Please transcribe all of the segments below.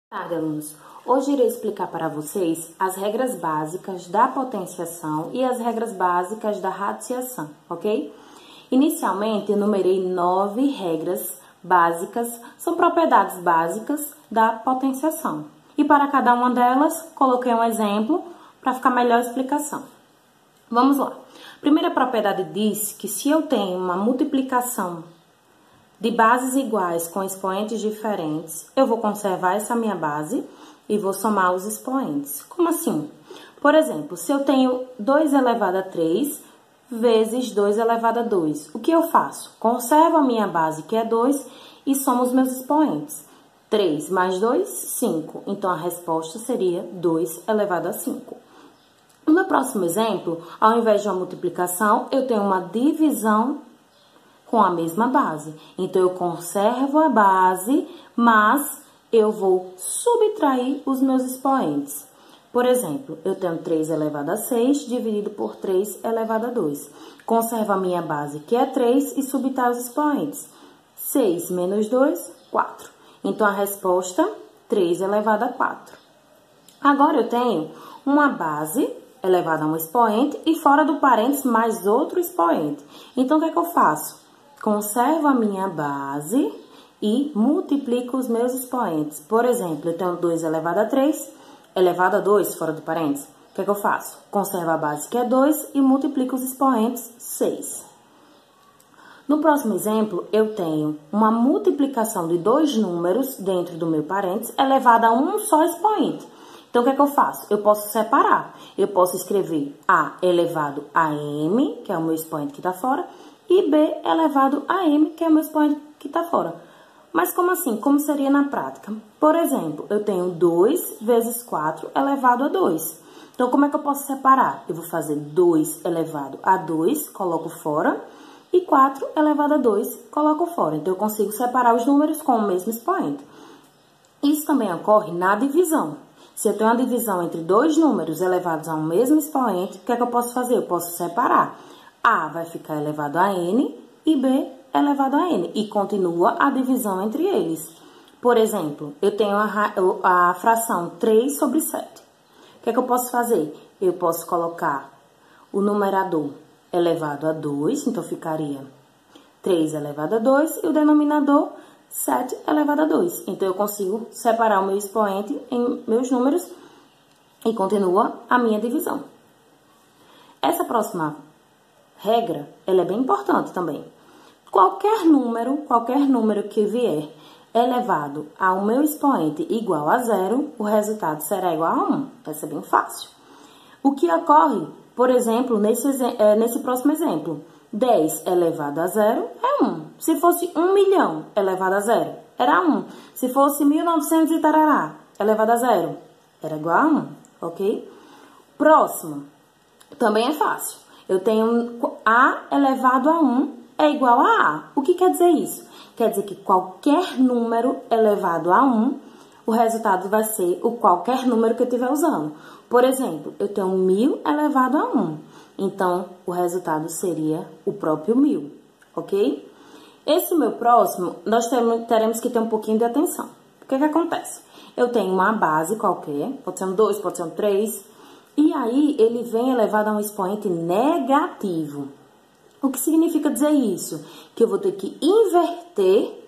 Boa tarde, alunos. Hoje irei explicar para vocês as regras básicas da potenciação e as regras básicas da radiciação, ok? Inicialmente, eu numerei 9 regras básicas, são propriedades básicas da potenciação. E para cada uma delas, coloquei um exemplo para ficar melhor a explicação. Vamos lá. A primeira propriedade diz que se eu tenho uma multiplicação de bases iguais com expoentes diferentes, eu vou conservar essa minha base e vou somar os expoentes. Como assim? Por exemplo, se eu tenho 2 elevado a 3 vezes 2 elevado a 2, o que eu faço? Conservo a minha base, que é 2, e somo os meus expoentes. 3 mais 2, 5. Então, a resposta seria 2 elevado a 5. No meu próximo exemplo, ao invés de uma multiplicação, eu tenho uma divisão com a mesma base. Então, eu conservo a base, mas eu vou subtrair os meus expoentes. Por exemplo, eu tenho 3 elevado a 6 dividido por 3 elevado a 2. Conservo a minha base, que é 3, e subtraio os expoentes. 6 menos 2, 4. Então, a resposta, 3 elevado a 4. Agora, eu tenho uma base elevada a um expoente e fora do parênteses mais outro expoente. Então, o que é que eu faço? Conservo a minha base e multiplico os meus expoentes. Por exemplo, eu tenho 2 elevado a 3, elevado a 2, fora do parênteses. O que é que eu faço? Conservo a base, que é 2, e multiplico os expoentes, 6. No próximo exemplo, eu tenho uma multiplicação de 2 números dentro do meu parênteses, elevada a um só expoente. Então, o que é que eu faço? Eu posso separar. Eu posso escrever A elevado a M, que é o meu expoente que está fora, e B elevado a M, que é o meu expoente que está fora. Mas como assim? Como seria na prática? Por exemplo, eu tenho 2 vezes 4 elevado a 2. Então, como é que eu posso separar? Eu vou fazer 2 elevado a 2, coloco fora, e 4 elevado a 2, coloco fora. Então, eu consigo separar os números com o mesmo expoente. Isso também ocorre na divisão. Se eu tenho uma divisão entre 2 números elevados a um mesmo expoente, o que é que eu posso fazer? Eu posso separar. A vai ficar elevado a N e B elevado a N. E continua a divisão entre eles. Por exemplo, eu tenho a fração 3 sobre 7. O que é que eu posso fazer? Eu posso colocar o numerador elevado a 2, então ficaria 3 elevado a 2, e o denominador 7 elevado a 2. Então, eu consigo separar o meu expoente em meus números e continua a minha divisão. Essa próxima regra, ela é bem importante também. Qualquer número que vier elevado ao meu expoente igual a 0, o resultado será igual a 1. Vai ser bem fácil. O que ocorre, por exemplo, nesse próximo exemplo? 10 elevado a 0 é 1. Se fosse 1 milhão elevado a 0, era 1. Se fosse 1900 e tarará elevado a 0, era igual a 1, ok? Próximo, também é fácil. Eu tenho A elevado a 1 é igual a A. O que quer dizer isso? Quer dizer que qualquer número elevado a 1, o resultado vai ser o qualquer número que eu estiver usando. Por exemplo, eu tenho 1000 elevado a 1. Então, o resultado seria o próprio 1000, ok? Esse meu próximo, nós teremos que ter um pouquinho de atenção. O que acontece? Eu tenho uma base qualquer, pode ser um 2, pode ser um 3, e aí ele vem elevado a um expoente negativo. O que significa dizer isso? Que eu vou ter que inverter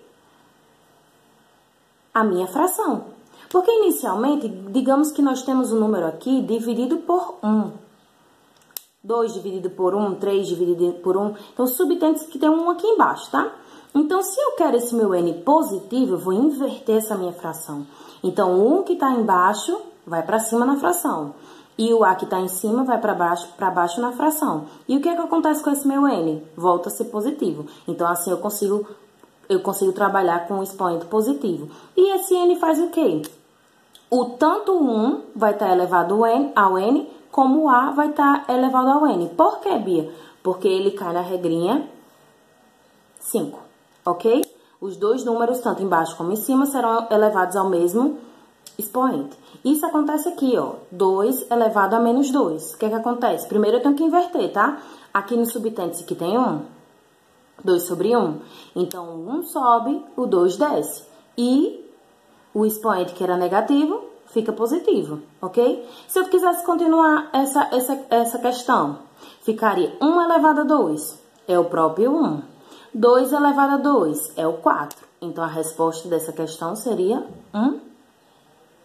a minha fração. Porque inicialmente, digamos que nós temos um número aqui dividido por 1. 2 dividido por 1, 3 dividido por 1. Então, subtende que tem 1 aqui embaixo, tá? Então, se eu quero esse meu N positivo, eu vou inverter essa minha fração. Então, o 1 que está embaixo vai para cima na fração. E o A que está em cima vai para baixo na fração. E o que é que acontece com esse meu N? Volta a ser positivo. Então, assim, eu consigo trabalhar com um expoente positivo. E esse N faz o quê? Tanto o 1 vai estar elevado ao N, como o A vai estar elevado ao N. Por quê, Bia? Porque ele cai na regrinha 5, ok? Os dois números, tanto embaixo como em cima, serão elevados ao mesmo expoente. Isso acontece aqui, ó, 2 elevado a menos 2. O que é que acontece? Primeiro eu tenho que inverter, tá? Aqui no subtende que tem 1, 2 sobre 1. Então, o 1 sobe, o 2 desce. E o expoente que era negativo fica positivo, ok? Se eu quisesse continuar essa questão, ficaria 1 elevado a 2, é o próprio 1. 2 elevado a 2 é o 4. Então, a resposta dessa questão seria 1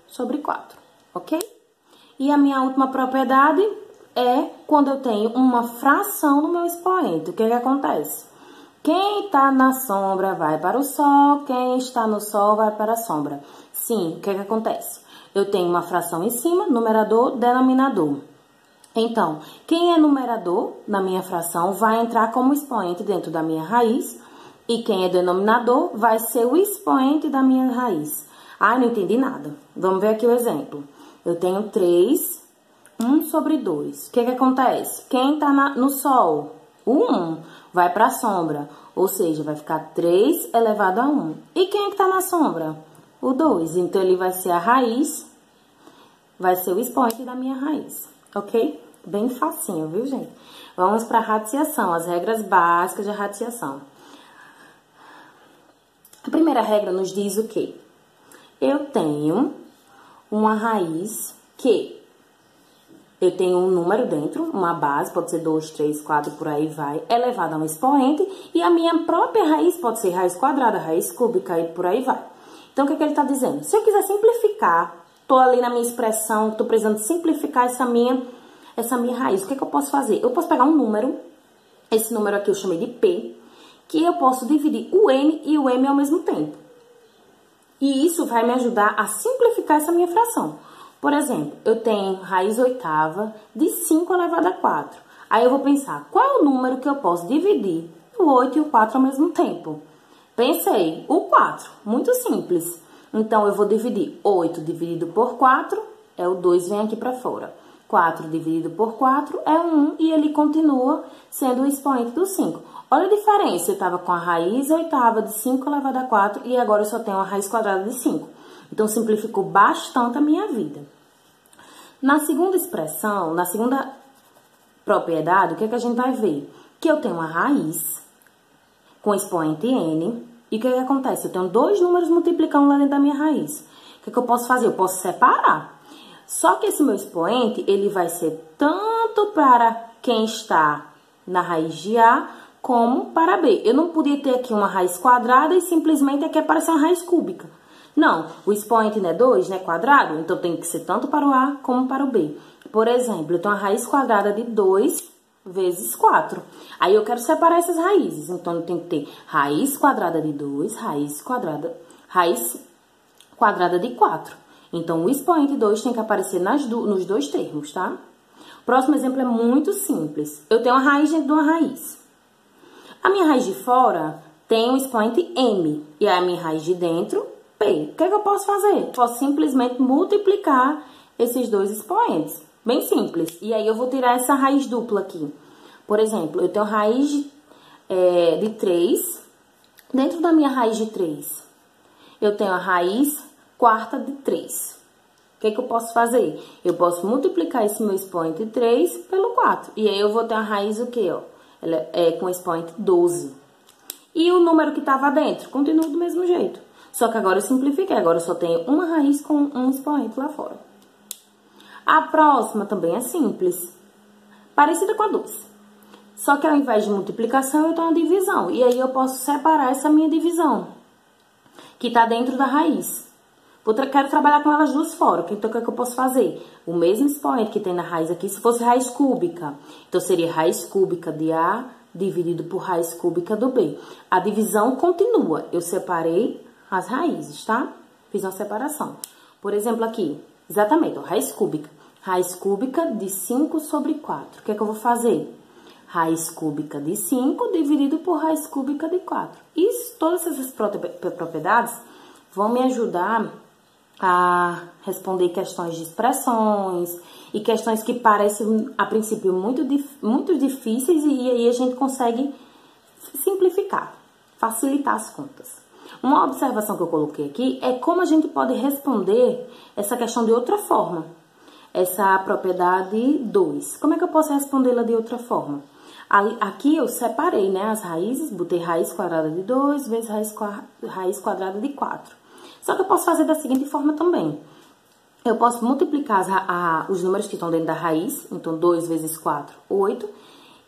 sobre 4, ok? E a minha última propriedade é quando eu tenho uma fração no meu expoente. O que acontece? Quem está na sombra vai para o sol, quem está no sol vai para a sombra. Sim, o que acontece? Eu tenho uma fração em cima, numerador, denominador. Então, quem é numerador na minha fração vai entrar como expoente dentro da minha raiz, e quem é denominador vai ser o expoente da minha raiz. Ah, não entendi nada. Vamos ver aqui o exemplo. Eu tenho 3, 1 sobre 2. O que acontece? Quem está no sol? O 1 vai para a sombra, ou seja, vai ficar 3 elevado a 1. E quem é que está na sombra? O 2. Então, ele vai ser a raiz, vai ser o expoente da minha raiz, ok? Bem facinho, viu, gente? Vamos para a radiciação, as regras básicas de radiciação. A primeira regra nos diz o quê? Eu tenho uma raiz que eu tenho um número dentro, uma base, pode ser 2, 3, 4, por aí vai, elevado a um expoente, e a minha própria raiz pode ser raiz quadrada, raiz cúbica e por aí vai. Então, o que ele está dizendo? Se eu quiser simplificar, estou ali na minha expressão, estou precisando simplificar essa minha raiz, o que eu posso fazer? Eu posso pegar um número, esse número aqui eu chamei de P, que eu posso dividir o N e o M ao mesmo tempo. E isso vai me ajudar a simplificar essa minha fração. Por exemplo, eu tenho raiz oitava de 5 elevado a 4. Aí eu vou pensar, qual é o número que eu posso dividir o 8 e o 4 ao mesmo tempo? Pensei, o 4, muito simples. Então, eu vou dividir 8 dividido por 4, é o 2, vem aqui para fora. 4 dividido por 4 é 1 e ele continua sendo o expoente do 5. Olha a diferença, eu estava com a raiz oitava de 5 elevado a 4 e agora eu só tenho a raiz quadrada de 5. Então, simplificou bastante a minha vida. Na segunda expressão, na segunda propriedade, o que a gente vai ver? Que eu tenho uma raiz com expoente n, e o que acontece? Eu tenho dois números multiplicando lá dentro da minha raiz. O que eu posso fazer? Eu posso separar. Só que esse meu expoente, ele vai ser tanto para quem está na raiz de A, como para B. Eu não podia ter aqui uma raiz quadrada e simplesmente aqui aparecer uma raiz cúbica. Não, o expoente não é 2, não é quadrado, então tem que ser tanto para o A como para o B. Por exemplo, eu tenho a raiz quadrada de 2 vezes 4. Aí eu quero separar essas raízes, então eu tenho que ter raiz quadrada de 2, raiz quadrada de 4. Então, o expoente 2 tem que aparecer nos dois termos, tá? O próximo exemplo é muito simples. Eu tenho uma raiz dentro de uma raiz. A minha raiz de fora tem um expoente m, e a minha raiz de dentro, p. O que eu posso fazer? Posso simplesmente multiplicar esses dois expoentes. Bem simples. E aí, eu vou tirar essa raiz dupla aqui. Por exemplo, eu tenho raiz de 3. Dentro da minha raiz de 3, eu tenho a raiz quarta de 3. O que eu posso fazer? Eu posso multiplicar esse meu expoente 3 pelo 4. E aí, eu vou ter a raiz o quê? Ó? Ela é com expoente 12. E o número que estava dentro continua do mesmo jeito. Só que agora eu simplifiquei. Agora eu só tenho uma raiz com um expoente lá fora. A próxima também é simples. Parecida com a 12. Só que ao invés de multiplicação, eu tenho uma divisão. E aí, eu posso separar essa minha divisão, que está dentro da raiz. Quero trabalhar com elas duas fora. Então, o que eu posso fazer? O mesmo expoente que tem na raiz aqui, se fosse raiz cúbica. Então, seria raiz cúbica de A dividido por raiz cúbica do B. A divisão continua. Eu separei as raízes, tá? Fiz uma separação. Por exemplo, aqui, exatamente, ó, raiz cúbica. Raiz cúbica de 5 sobre 4. O que eu vou fazer? Raiz cúbica de 5 dividido por raiz cúbica de 4. Isso, todas essas propriedades vão me ajudar a responder questões de expressões e questões que parecem, a princípio, muito difíceis e aí a gente consegue simplificar, facilitar as contas. Uma observação que eu coloquei aqui é como a gente pode responder essa questão de outra forma. Essa propriedade 2. Como é que eu posso respondê-la de outra forma? Aqui eu separei, né, as raízes, botei raiz quadrada de 2 vezes raiz quadrada de 4. Só que eu posso fazer da seguinte forma também. Eu posso multiplicar os números que estão dentro da raiz, então 2 vezes 4, 8.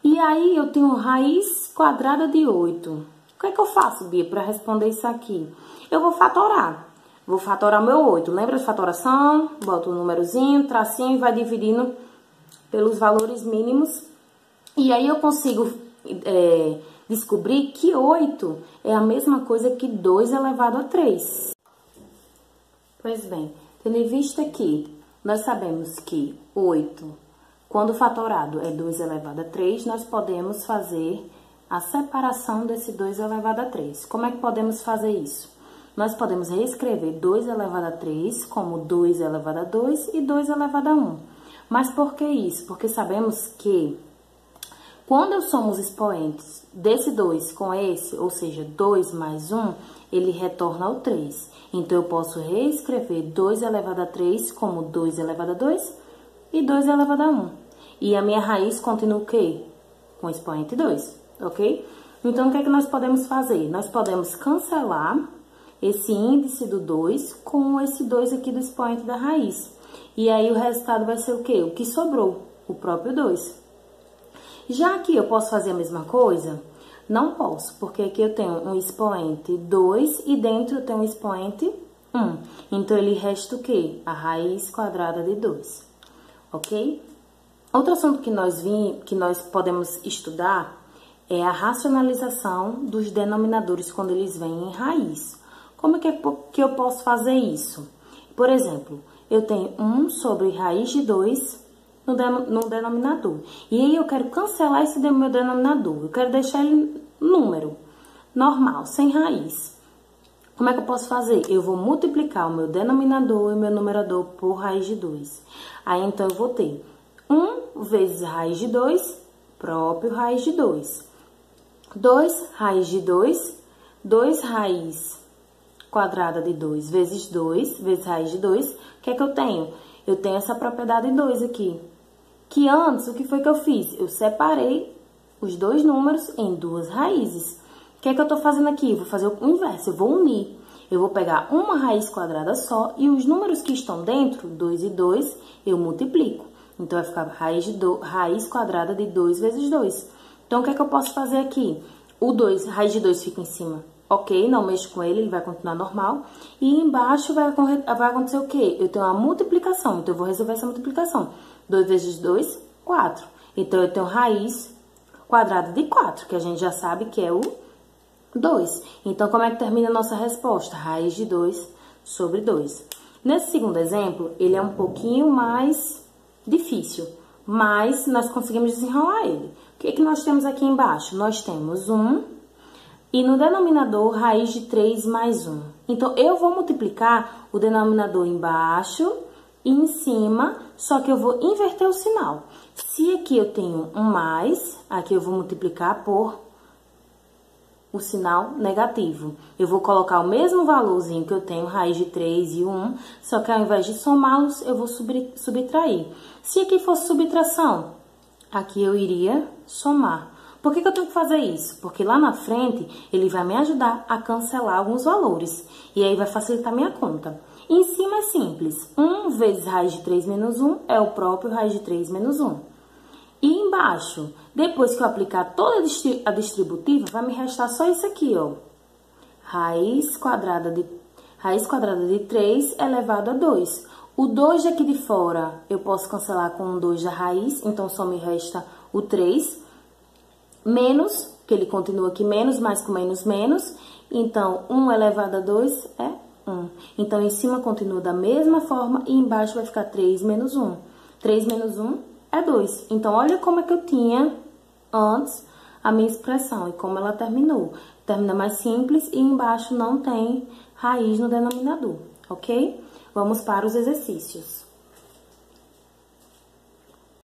E aí eu tenho raiz quadrada de 8. O que é que eu faço, Bia, para responder isso aqui? Eu vou fatorar. Vou fatorar meu 8. Lembra de fatoração? Boto o númerozinho, tracinho e vai dividindo pelos valores mínimos. E aí eu consigo descobrir que 8 é a mesma coisa que 2 elevado a 3. Pois bem, tendo em vista que nós sabemos que 8, quando fatorado, é 2 elevado a 3, nós podemos fazer a separação desse 2 elevado a 3. Como é que podemos fazer isso? Nós podemos reescrever 2 elevado a 3 como 2 elevado a 2 e 2 elevado a 1. Mas por que isso? Porque sabemos que quando eu somo os expoentes desse 2 com esse, ou seja, 2 mais 1, ele retorna ao 3. Então, eu posso reescrever 2 elevado a 3 como 2 elevado a 2 e 2 elevado a 1. E a minha raiz continua o quê? Com o expoente 2, ok? Então, o que é que nós podemos fazer? Nós podemos cancelar esse índice do 2 com esse 2 aqui do expoente da raiz. E aí, o resultado vai ser o quê? O que sobrou, o próprio 2. Já aqui, eu posso fazer a mesma coisa? Não posso, porque aqui eu tenho um expoente 2 e dentro eu tenho um expoente 1. Então, ele resta o quê? A raiz quadrada de 2, ok? Outro assunto que nós podemos estudar é a racionalização dos denominadores quando eles vêm em raiz. Como é que eu posso fazer isso? Por exemplo, eu tenho 1 sobre raiz de 2 no denominador. E aí, eu quero cancelar esse meu denominador. Eu quero deixar ele número normal, sem raiz. Como é que eu posso fazer? Eu vou multiplicar o meu denominador e o meu numerador por raiz de 2. Aí, então, eu vou ter 1 vezes raiz de 2, próprio raiz de 2. 2 raiz de 2, 2 raiz quadrada de 2 vezes 2 vezes raiz de 2. O que é que eu tenho? Eu tenho essa propriedade 2 aqui. Que antes, o que foi que eu fiz? Eu separei os dois números em duas raízes. O que é que eu tô fazendo aqui? Vou fazer o inverso, eu vou unir. Eu vou pegar uma raiz quadrada só e os números que estão dentro, 2 e 2, eu multiplico. Então, vai ficar raiz quadrada de 2 vezes 2. Então, o que é que eu posso fazer aqui? O 2, raiz de 2 fica em cima. Ok, não mexo com ele, ele vai continuar normal. E embaixo vai acontecer o quê? Eu tenho uma multiplicação, então eu vou resolver essa multiplicação. 2 vezes 2, 4. Então, eu tenho raiz quadrada de 4, que a gente já sabe que é o 2. Então, como é que termina a nossa resposta? Raiz de 2 sobre 2. Nesse segundo exemplo, ele é um pouquinho mais difícil, mas nós conseguimos desenrolar ele. O que é que nós temos aqui embaixo? Nós temos 1... E no denominador, raiz de 3 mais 1. Então, eu vou multiplicar o denominador embaixo e em cima, só que eu vou inverter o sinal. Se aqui eu tenho um mais, aqui eu vou multiplicar por o sinal negativo. Eu vou colocar o mesmo valorzinho que eu tenho, raiz de 3 e 1, só que ao invés de somá-los, eu vou subtrair. Se aqui fosse subtração, aqui eu iria somar. Por que eu tenho que fazer isso? Porque lá na frente, ele vai me ajudar a cancelar alguns valores. E aí, vai facilitar minha conta. Em cima é simples. 1 vezes raiz de 3 menos 1 é o próprio raiz de 3 menos 1. E embaixo, depois que eu aplicar toda a distributiva, vai me restar só isso aqui, ó. Raiz quadrada de 3 elevado a 2. O 2 daqui de fora, eu posso cancelar com o 2 da raiz, então só me resta o 3. Menos, que ele continua aqui, menos, mais com menos, menos. Então, 1 elevado a 2 é 1. Então, em cima continua da mesma forma e embaixo vai ficar 3 menos 1. 3 menos 1 é 2. Então, olha como é que eu tinha antes a minha expressão e como ela terminou. Termina mais simples e embaixo não tem raiz no denominador, ok? Vamos para os exercícios.